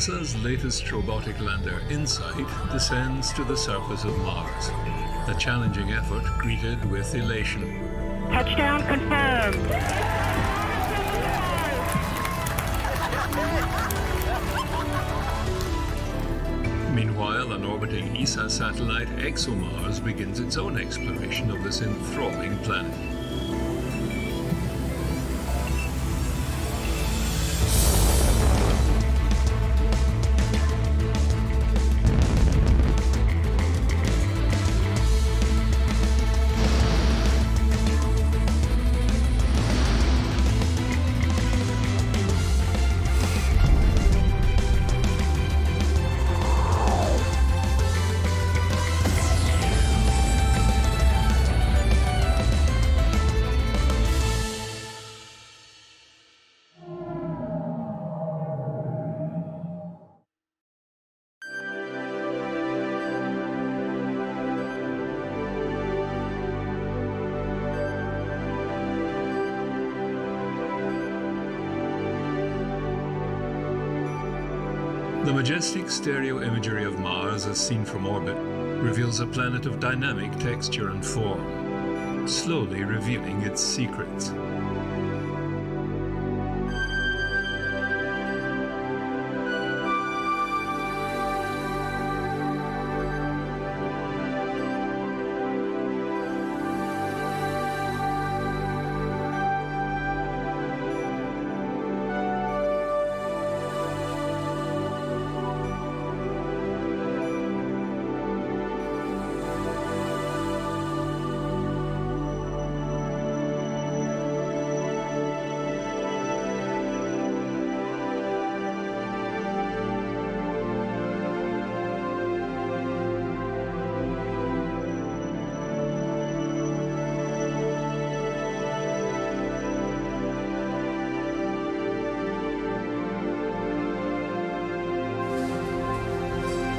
NASA's latest robotic lander, InSight, descends to the surface of Mars. A challenging effort greeted with elation. Touchdown confirmed. Meanwhile, an orbiting ESA satellite, ExoMars, begins its own exploration of this enthralling planet. The majestic stereo imagery of Mars as seen from orbit reveals a planet of dynamic texture and form, slowly revealing its secrets.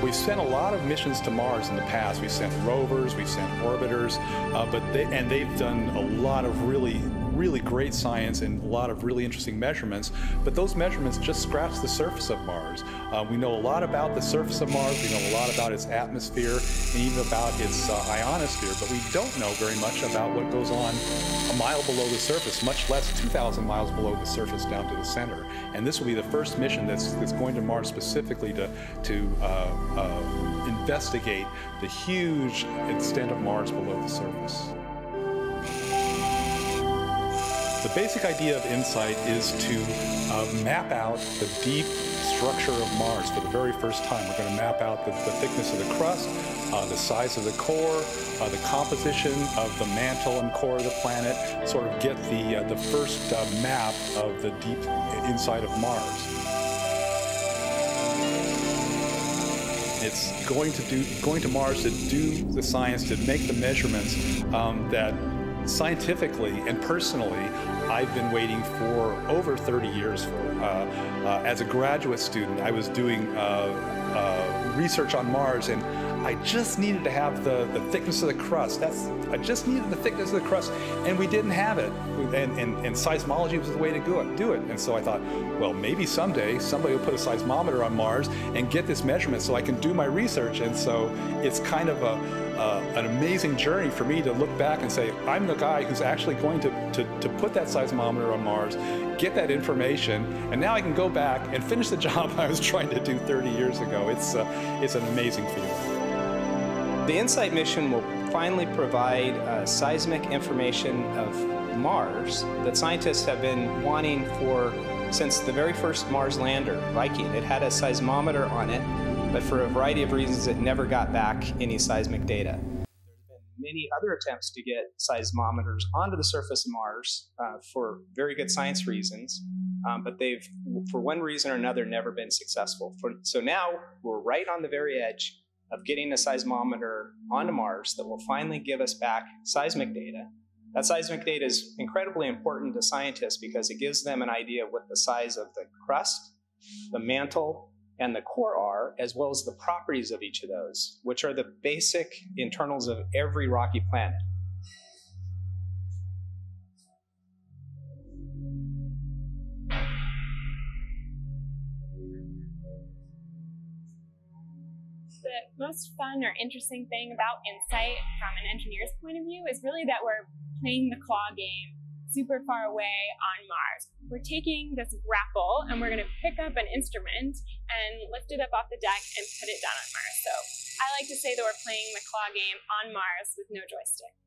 We've sent a lot of missions to Mars in the past. We've sent rovers, we've sent orbiters, they've done a lot of really great science and a lot of really interesting measurements, but those measurements just scratch the surface of Mars. We know a lot about the surface of Mars, we know a lot about its atmosphere, and even about its ionosphere, but we don't know very much about what goes on a mile below the surface, much less 2,000 miles below the surface down to the center. And this will be the first mission that's going to Mars specifically to investigate the huge extent of Mars below the surface. The basic idea of InSight is to map out the deep structure of Mars for the very first time. We're going to map out the thickness of the crust, the size of the core, the composition of the mantle and core of the planet, sort of get the first map of the deep inside of Mars. It's going to Mars to do the science, to make the measurements that scientifically and personally I've been waiting for over 30 years for. As a graduate student, I was doing research on Mars, and I just needed to have the thickness of the crust. I just needed the thickness of the crust, and we didn't have it. And seismology was the way to do it. And so I thought, well, maybe someday somebody will put a seismometer on Mars and get this measurement so I can do my research. And so it's kind of an amazing journey for me to look back and say, I'm the guy who's actually going to put that seismometer on Mars, get that information, and now I can go back and finish the job I was trying to do 30 years ago. It's an amazing feeling. The InSight mission will finally provide seismic information of Mars that scientists have been wanting for since the very first Mars lander, Viking. It had a seismometer on it, but for a variety of reasons it never got back any seismic data. There's been many other attempts to get seismometers onto the surface of Mars for very good science reasons, but they've, for one reason or another, never been successful. So now we're right on the very edge of getting a seismometer onto Mars that will finally give us back seismic data. That seismic data is incredibly important to scientists because it gives them an idea of what the size of the crust, the mantle, and the core are, as well as the properties of each of those, which are the basic internals of every rocky planet. the most fun or interesting thing about InSight from an engineer's point of view is really that we're playing the claw game super far away on Mars. We're taking this grapple and we're going to pick up an instrument and lift it up off the deck and put it down on Mars. So I like to say that we're playing the claw game on Mars with no joystick.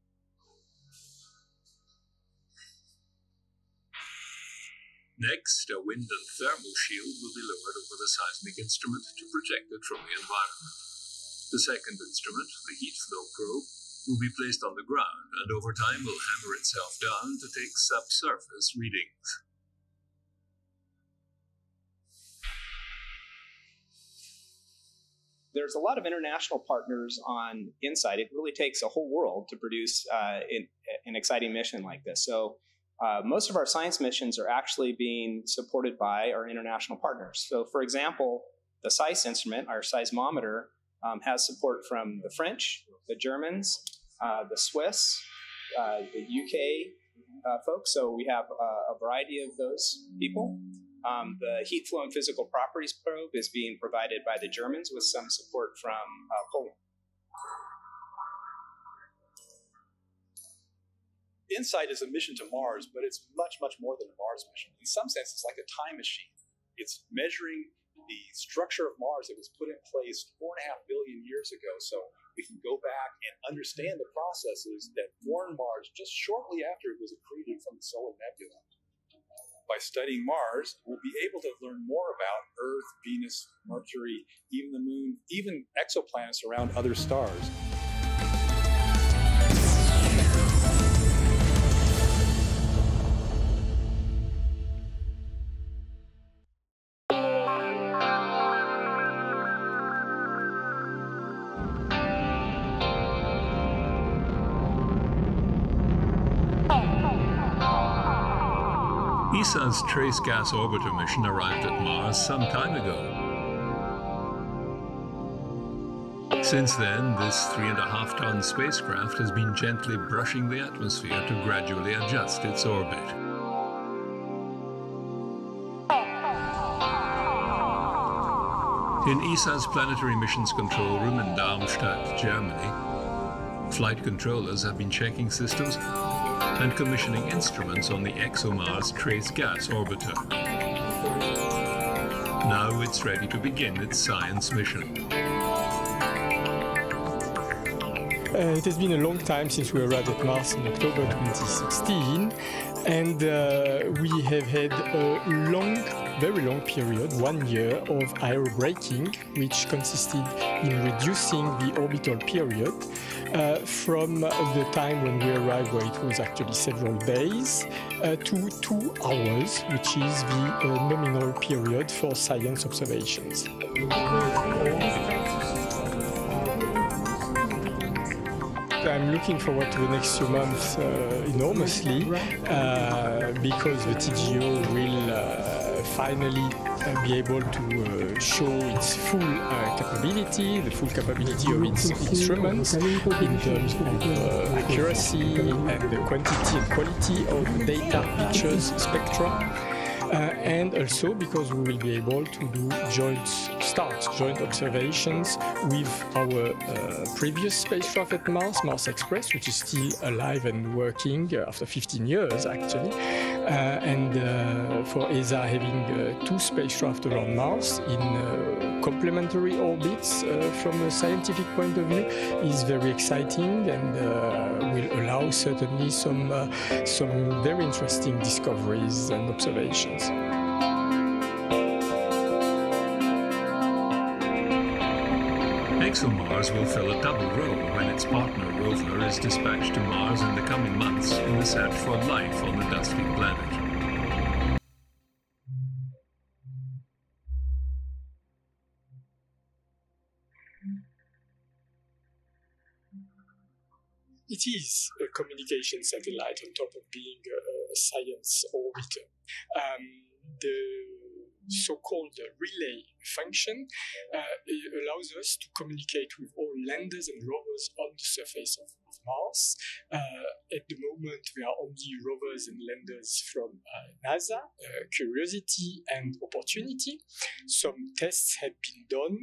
Next, a wind and thermal shield will be lowered over the seismic instrument to protect it from the environment. The second instrument, the heat flow probe, will be placed on the ground and over time will hammer itself down to take subsurface readings. There's a lot of international partners on InSight. It really takes a whole world to produce an exciting mission like this. So most of our science missions are actually being supported by our international partners. So for example, the SEIS instrument, our seismometer, has support from the French, the Germans, the Swiss, the UK folks. So we have a variety of those people. The heat flow and physical properties probe is being provided by the Germans with some support from Poland. InSight is a mission to Mars, but it's much, much more than a Mars mission. In some sense, it's like a time machine. It's measuring the structure of Mars that was put in place 4.5 billion years ago. So we can go back and understand the processes that formed Mars just shortly after it was accreted from the solar nebula. By studying Mars, we'll be able to learn more about Earth, Venus, Mercury, even the Moon, even exoplanets around other stars. ESA's Trace Gas Orbiter mission arrived at Mars some time ago. Since then, this 3.5-ton spacecraft has been gently brushing the atmosphere to gradually adjust its orbit. In ESA's Planetary Missions Control Room in Darmstadt, Germany, flight controllers have been checking systems and commissioning instruments on the ExoMars Trace Gas Orbiter. Now it's ready to begin its science mission. It has been a long time since we arrived at Mars in October 2016, and we have had a very long period, 1 year, of aerobraking, which consisted in reducing the orbital period from the time when we arrived, where it was actually several days, to 2 hours, which is the nominal period for science observations. I'm looking forward to the next few months enormously because the TGO will finally be able to show its full capability, the full capability of its instruments in terms of accuracy and the quantity and quality of data, pictures, spectra. And also because we will be able to do joint observations with our previous spacecraft at Mars, Mars Express, which is still alive and working after 15 years actually. And for ESA having 2 spacecraft around Mars in complementary orbits from a scientific point of view is very exciting and will allow certainly some very interesting discoveries and observations. ExoMars will fill a double role when its partner rover is dispatched to Mars in the coming months in the search for life on the dusty planet. It is a communication satellite on top of being a science orbiter. The so-called relay function it allows us to communicate with all landers and rovers on the surface of Mars. At the moment, there are only rovers and landers from NASA, Curiosity and Opportunity. Some tests had been done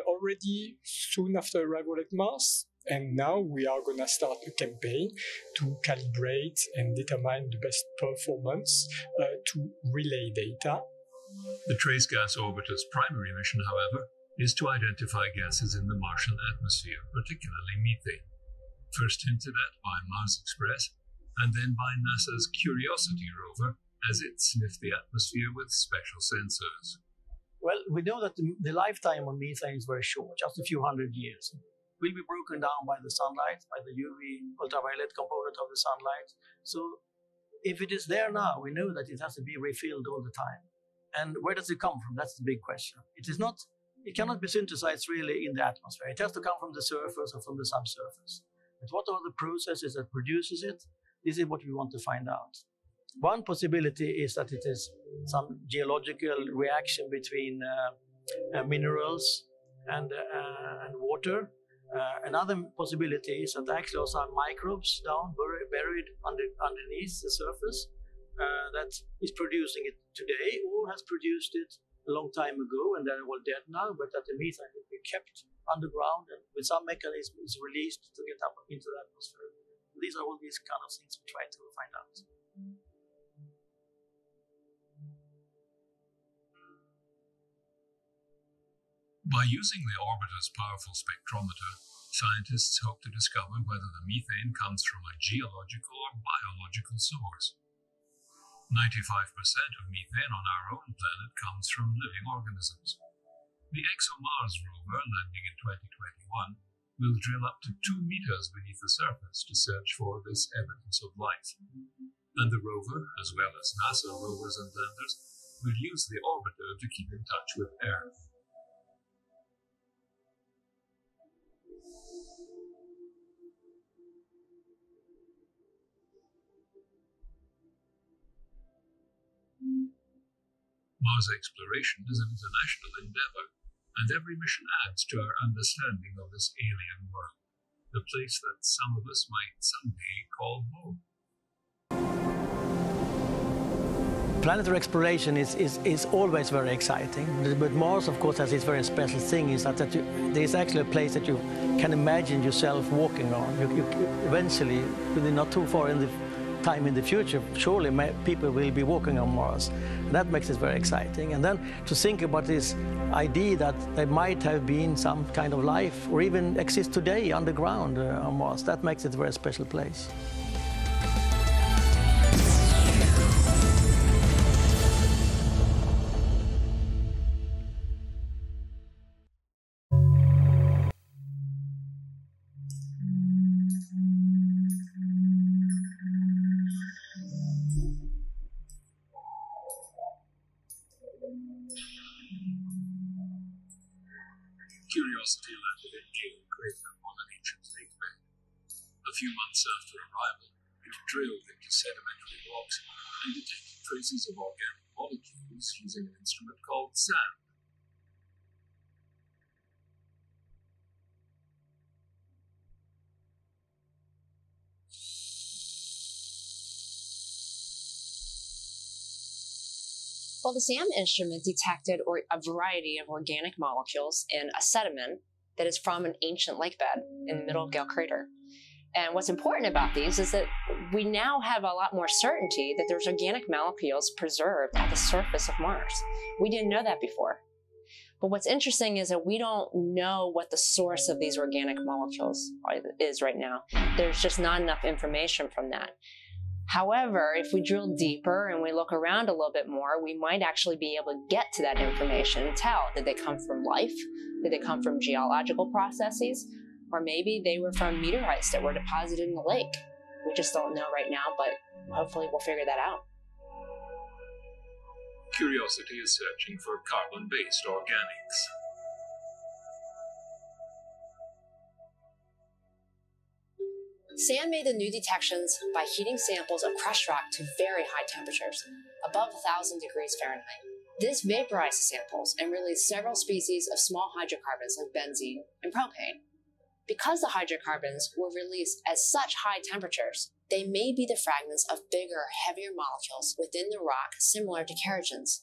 already soon after arrival at Mars. And now we are going to start a campaign to calibrate and determine the best performance to relay data. The Trace Gas Orbiter's primary mission, however, is to identify gases in the Martian atmosphere, particularly methane, first hinted at by Mars Express, and then by NASA's Curiosity rover as it sniffed the atmosphere with special sensors. Well, we know that the lifetime of methane is very short, just a few hundred years. It will be broken down by the sunlight, by the UV ultraviolet component of the sunlight. So if it is there now, we know that it has to be refilled all the time. And where does it come from? That's the big question. It cannot be synthesized really in the atmosphere. It has to come from the surface or from the subsurface. But what are the processes that produces it? This is what we want to find out. One possibility is that it is some geological reaction between minerals and water. Another possibility is that actually are some microbes down buried underneath the surface that is producing it today or has produced it a long time ago and they're all dead now, but that the methane will be kept underground and with some mechanism is released to get up into the atmosphere. These are all these kind of things we try to find out. By using the orbiter's powerful spectrometer, scientists hope to discover whether the methane comes from a geological or biological source. 95% of methane on our own planet comes from living organisms. The ExoMars rover, landing in 2021, will drill up to 2 meters beneath the surface to search for this evidence of life. And the rover, as well as NASA rovers and landers, will use the orbiter to keep in touch with Earth. Mars exploration is an international endeavor, and every mission adds to our understanding of this alien world, the place that some of us might someday call home. Planetary exploration is always very exciting, but Mars, of course, has this very special thing, is that there is actually a place that you can imagine yourself walking on. You eventually, within not too far in the time in the future, surely people will be walking on Mars. And that makes it very exciting. And then to think about this idea that there might have been some kind of life, or even exist today underground on Mars, that makes it a very special place. Curiosity landed in Gale crater on an ancient lake bed. A few months after arrival, it drilled into sedimentary rocks and detected traces of organic molecules using an instrument called SAM. Well, the SAM instrument detected a variety of organic molecules in a sediment that is from an ancient lake bed in the middle of Gale crater. And what's important about these is that we now have a lot more certainty that there's organic molecules preserved at the surface of Mars. We didn't know that before. But what's interesting is that we don't know what the source of these organic molecules is right now. There's just not enough information from that. However, if we drill deeper and we look around a little bit more, we might actually be able to get to that information and tell, did they come from life? Did they come from geological processes? Or maybe they were from meteorites that were deposited in the lake. We just don't know right now, but hopefully we'll figure that out. Curiosity is searching for carbon-based organics. SAM made the new detections by heating samples of crushed rock to very high temperatures, above 1,000 degrees Fahrenheit. This vaporizes samples and released several species of small hydrocarbons like benzene and propane. Because the hydrocarbons were released at such high temperatures, they may be the fragments of bigger, heavier molecules within the rock similar to kerogens.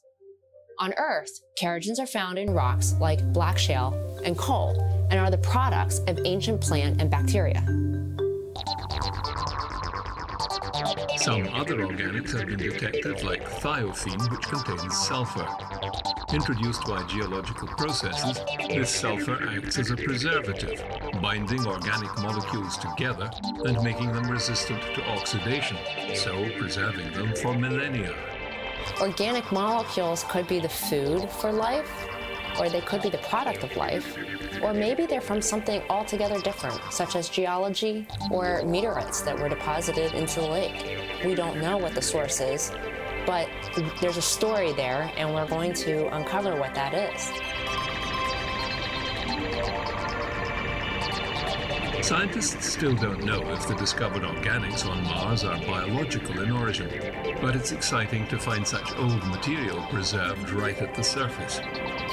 On Earth, kerogens are found in rocks like black shale and coal and are the products of ancient plant and bacteria. Some other organics have been detected, like thiophene, which contains sulfur. Introduced by geological processes, this sulfur acts as a preservative, binding organic molecules together and making them resistant to oxidation, so preserving them for millennia. Organic molecules could be the food for life, or they could be the product of life, or maybe they're from something altogether different, such as geology or meteorites that were deposited into the lake. We don't know what the source is, but there's a story there, and we're going to uncover what that is. Scientists still don't know if the discovered organics on Mars are biological in origin, but it's exciting to find such old material preserved right at the surface.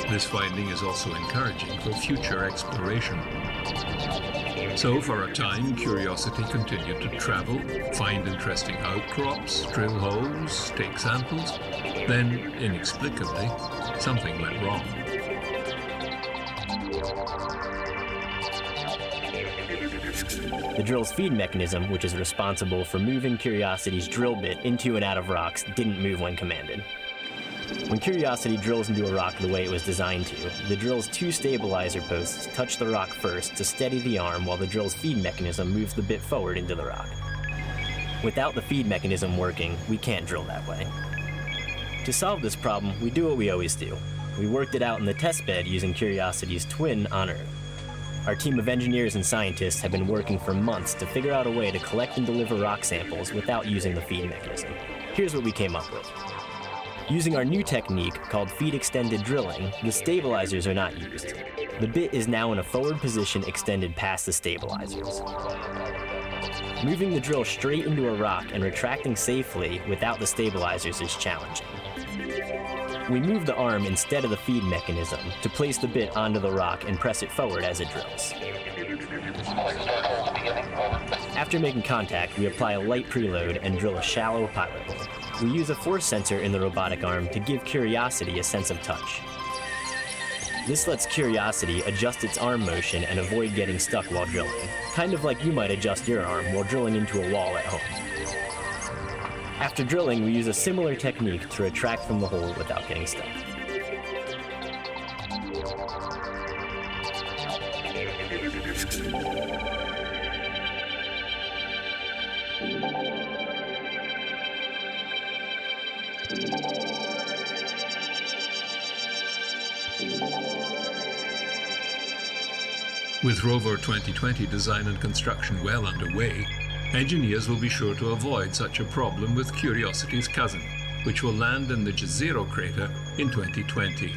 This finding is also encouraging for future exploration. So for a time, Curiosity continued to travel, find interesting outcrops, drill holes, take samples. Then, inexplicably, something went wrong. The drill's feed mechanism, which is responsible for moving Curiosity's drill bit into and out of rocks, didn't move when commanded. When Curiosity drills into a rock the way it was designed to, the drill's two stabilizer posts touch the rock first to steady the arm while the drill's feed mechanism moves the bit forward into the rock. Without the feed mechanism working, we can't drill that way. To solve this problem, we do what we always do. We worked it out in the test bed using Curiosity's twin on Earth. Our team of engineers and scientists have been working for months to figure out a way to collect and deliver rock samples without using the feed mechanism. Here's what we came up with. Using our new technique called feed extended drilling, the stabilizers are not used. The bit is now in a forward position extended past the stabilizers. Moving the drill straight into a rock and retracting safely without the stabilizers is challenging. We move the arm instead of the feed mechanism to place the bit onto the rock and press it forward as it drills. After making contact, we apply a light preload and drill a shallow pilot hole. We use a force sensor in the robotic arm to give Curiosity a sense of touch. This lets Curiosity adjust its arm motion and avoid getting stuck while drilling, kind of like you might adjust your arm while drilling into a wall at home. After drilling, we use a similar technique to retract from the hole without getting stuck. With Rover 2020 design and construction well underway, engineers will be sure to avoid such a problem with Curiosity's cousin, which will land in the Jezero crater in 2020.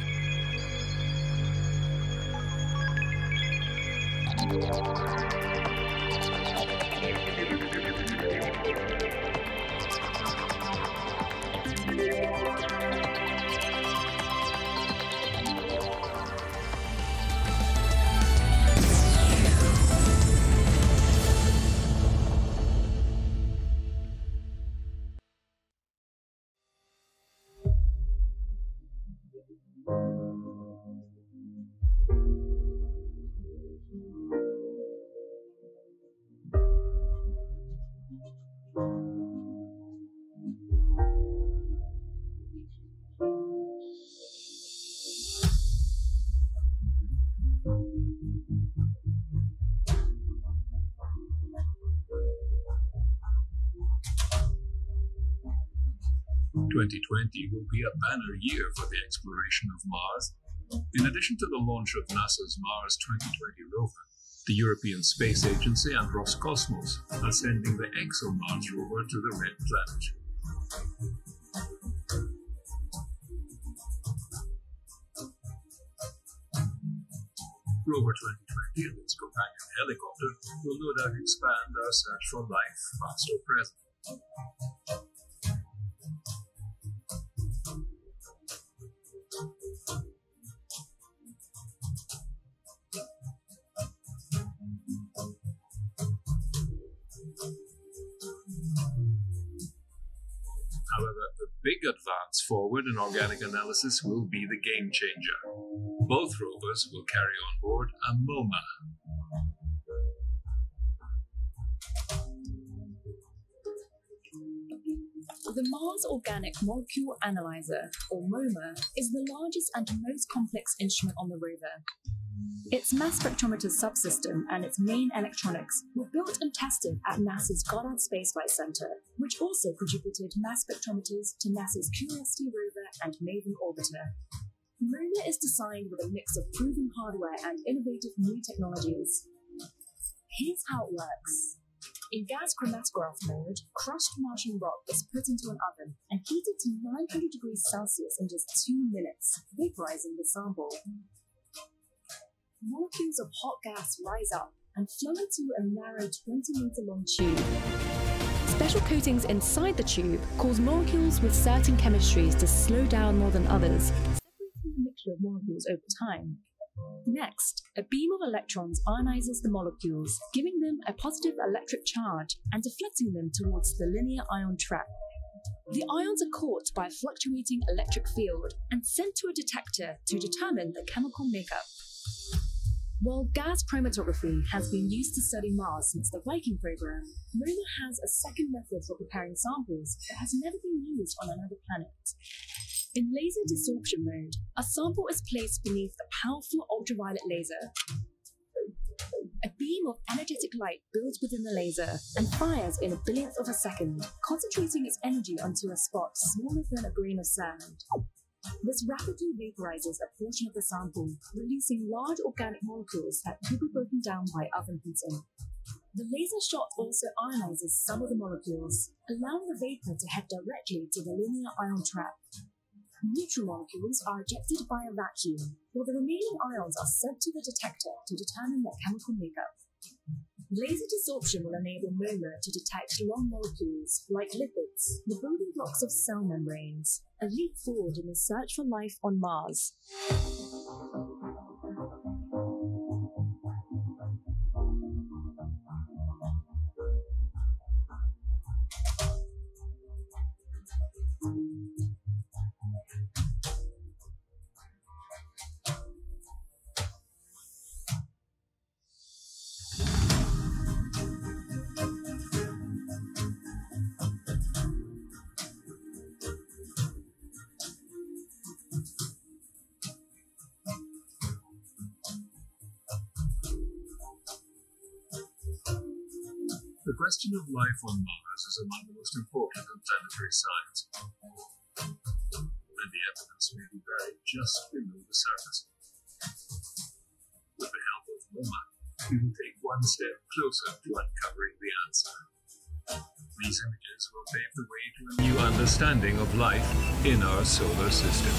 Will be a banner year for the exploration of Mars. In addition to the launch of NASA's Mars 2020 rover, the European Space Agency and Roscosmos are sending the ExoMars rover to the Red Planet. Rover 2020 and its companion helicopter will no doubt expand our search for life, past or present. that the big advance forward in organic analysis will be the game changer. Both rovers will carry on board a MOMA. The Mars Organic Molecule Analyzer, or MOMA, is the largest and most complex instrument on the rover. Its mass spectrometer subsystem and its main electronics were built and tested at NASA's Goddard Space Flight Center, which also contributed mass spectrometers to NASA's Curiosity rover and Maven orbiter. MOMA is designed with a mix of proven hardware and innovative new technologies. Here's how it works. In gas chromatograph mode, crushed Martian rock is put into an oven and heated to 900 degrees Celsius in just 2 minutes, vaporizing the sample. Molecules of hot gas rise up and flow into a narrow 20-meter-long tube. Special coatings inside the tube cause molecules with certain chemistries to slow down more than others, separating the mixture of molecules over time. Next, a beam of electrons ionizes the molecules, giving them a positive electric charge and deflecting them towards the linear ion trap. The ions are caught by a fluctuating electric field and sent to a detector to determine the chemical makeup. While gas chromatography has been used to study Mars since the Viking program, MOMA has a second method for preparing samples that has never been used on another planet. In laser desorption mode, a sample is placed beneath a powerful ultraviolet laser. A beam of energetic light builds within the laser and fires in a billionth of a second, concentrating its energy onto a spot smaller than a grain of sand. This rapidly vaporizes a portion of the sample, releasing large organic molecules that could be broken down by oven heating. The laser shot also ionizes some of the molecules, allowing the vapor to head directly to the linear ion trap. Neutral molecules are ejected by a vacuum, while the remaining ions are sent to the detector to determine their chemical makeup. Laser desorption will enable MOMA to detect long molecules, like lipids, the building blocks of cell membranes, a leap forward in the search for life on Mars. The question of life on Mars is among the most important in planetary science, and the evidence may be buried just below the surface. With the help of MOMA, we will take one step closer to uncovering the answer. These images will pave the way to a new understanding of life in our solar system.